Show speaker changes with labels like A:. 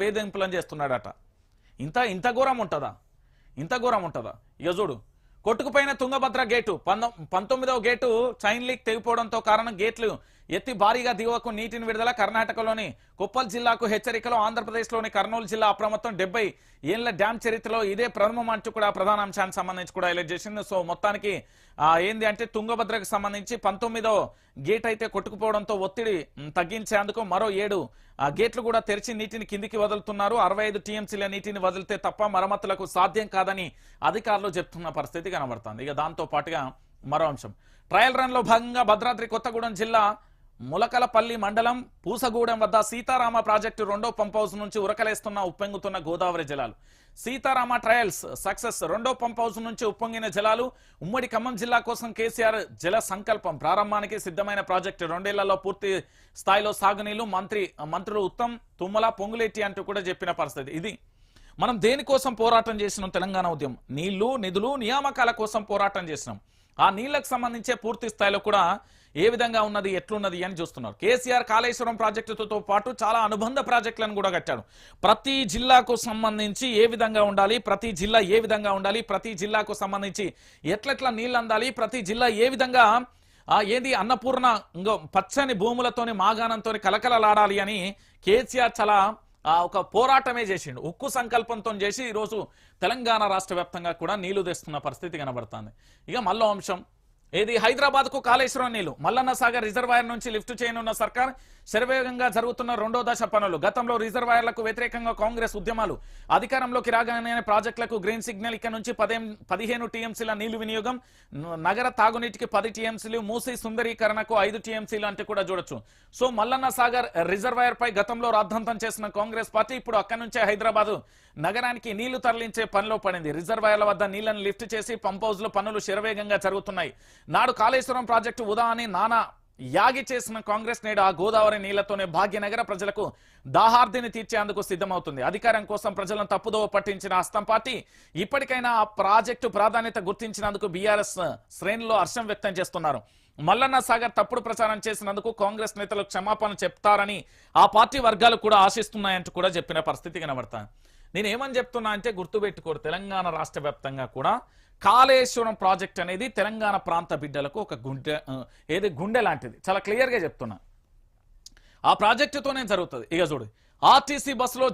A: వేధింపులను చేస్తున్నాడట. ఇంత ఇంత ఘోరం ఉంటుందా? ఇంత ఘోరం ఉంటుందా? ఇక చూడు, కొట్టుకుపోయిన తుంగభద్ర గేటు 19వ గేటు చైన్ లీక్ తెగిపోవడంతో కారణం గేట్లు ఎత్తి భారీగా దిగువకు నీటిని విడుదల. కర్ణాటకలోని కొప్పల్ జిల్లాకు హెచ్చరికలు. ఆంధ్రప్రదేశ్లోని కర్నూలు జిల్లా అప్రమత్తం. 70 ఏళ్ల డ్యామ్ చరిత్రలో ఇదే ప్రథమం అంటూ కూడా ప్రధాన అంశానికి సంబంధించి కూడా హైలైట్ చేసింది. సో మొత్తానికి ఏంది అంటే తుంగభద్రకు సంబంధించి 19వ గేట్ అయితే కొట్టుకుపోవడంతో ఒత్తిడి తగ్గించేందుకు మరో 7 గేట్లు కూడా తెరిచి నీటిని కిందికి వదులుతున్నారు. 65 టీఎంసీల నీటిని వదిలితే తప్ప మరమ్మతులకు సాధ్యం కాదని అధికారులు చెప్తున్న పరిస్థితి కనబడుతుంది. ఇక దాంతో పాటుగా మరో అంశం, ట్రయల్ రన్ లో భాగంగా భద్రాద్రి కొత్తగూడెం జిల్లా ములకలపల్లి మండలం పూసగూడెం వద్ద సీతారామ ప్రాజెక్టు 2వ పంప్ హౌస్ నుంచి ఉరకలేస్తున్న ఉప్పొంగుతున్న గోదావరి జలాలు. Sitarama trials success. 2వ పంప్ హౌస్ నుంచి ఉప్పొంగిన జలాలు. ఉమ్మడి ఖమ్మం జిల్లా కోసం కేసీఆర్ జల సంకల్పం. ప్రారంభానికి సిద్ధమైన ప్రాజెక్టు 2 ఏళ్లలో పూర్తి స్థాయిలో సాగునీళ్లు. మంత్రులు ఉత్తమ్, తుమ్మల, పొంగులేటి అంటూ కూడా చెప్పిన పరిస్థితి. ఇది మనం దేనికోసం పోరాటం చేసినాం? తెలంగాణ ఉద్యమం నీళ్లు, నిధులు, నియామకాల కోసం పోరాటం చేసినాం. ఆ నీళ్లకు సంబంధించే పూర్తి స్థాయిలో కూడా ఏ విధంగా ఉన్నది, ఎట్లున్నది అని చూస్తున్నారు. కేసీఆర్ కాళేశ్వరం ప్రాజెక్టుతో పాటు చాలా అనుబంధ ప్రాజెక్టులను కూడా కట్టాడు. ప్రతి జిల్లాకు సంబంధించి ఏ విధంగా ఉండాలి, ప్రతి జిల్లా ఏ విధంగా ఉండాలి, ప్రతి జిల్లాకు సంబంధించి ఎట్లెట్లా నీళ్ళు అందాలి, ప్రతి జిల్లా ఏ విధంగా ఏది అన్నపూర్ణ పచ్చని భూములతోని మాగాణంతో కలకలలాడాలి అని కేసీఆర్ చాలా ఒక పోరాటమే చేసిండు. ఉక్కు సంకల్పంతో చేసి ఈరోజు తెలంగాణ రాష్ట్ర వ్యాప్తంగా కూడా నీళ్లు తెస్తున్న పరిస్థితి కనబడుతుంది. ఇక మళ్ళీ అంశం ఏది, హైదరాబాద్ కు కాళేశ్వరం నీళ్లు. మల్లన్న సాగర్ రిజర్వాయర్ నుంచి లిఫ్ట్ చేయనున్న సర్కార్. శరవేగంగా జరుగుతున్న 2వ దశ పనులు. గతంలో రిజర్వాయర్లకు వ్యతిరేకంగా కాంగ్రెస్ ఉద్యమాలు. అధికారంలోకి రాగానే ప్రాజెక్టులకు గ్రీన్ సిగ్నల్. ఇక నుంచి 15 టీఎంసీల నీళ్లు వినియోగం. నగర తాగునీటికి 10 టీఎంసీలు. మూసీ సుందరీకరణకు 5 టీఎంసీలు అంటే కూడా చూడొచ్చు. సో మల్లన్న సాగర్ రిజర్వాయర్ పై గతంలో రాద్ధాంతం చేసిన కాంగ్రెస్ పార్టీ ఇప్పుడు అక్కడి నుంచే హైదరాబాద్ నగరానికి నీళ్లు తరలించే పనిలో పడింది. రిజర్వాయర్ల వద్ద నీళ్లను లిఫ్ట్ చేసి పంప్ హౌస్ లో పనులు శరవేగంగా జరుగుతున్నాయి. నాడు కాళేశ్వరం ప్రాజెక్టు ఉదాహరణ నానా యాగి చేసిన కాంగ్రెస్ నేడు ఆ గోదావరి నీళ్లతోనే భాగ్యనగర ప్రజలకు దాహార్దిని తీర్చేందుకు సిద్ధమవుతుంది. అధికారం కోసం ప్రజలను తప్పుదోవ పట్టించిన హస్తం పార్టీ ఇప్పటికైనా ఆ ప్రాజెక్టు ప్రాధాన్యత గుర్తించినందుకు బీఆర్ఎస్ శ్రేణుల్లో హర్షం వ్యక్తం చేస్తున్నారు. మల్లన్న సాగర్ తప్పుడు ప్రచారం చేసినందుకు కాంగ్రెస్ నేతలు క్షమాపణ చెప్తారని ఆ పార్టీ వర్గాలు కూడా ఆశిస్తున్నాయంటూ కూడా చెప్పిన పరిస్థితి కనబడతాను. నేను ఏమని చెప్తున్నా అంటే గుర్తుపెట్టుకోరు, తెలంగాణ రాష్ట్ర వ్యాప్తంగా కూడా కాళేశ్వరం ప్రాజెక్ట్ అనేది తెలంగాణ ప్రాంత బిడ్డలకు ఒక గుండె లాంటిది. చాలా క్లియర్గా చెప్తున్నా. ఆ ప్రాజెక్టుతోనే జరుగుతుంది. ఇక చూడు, ఆర్టీసీ బస్సులో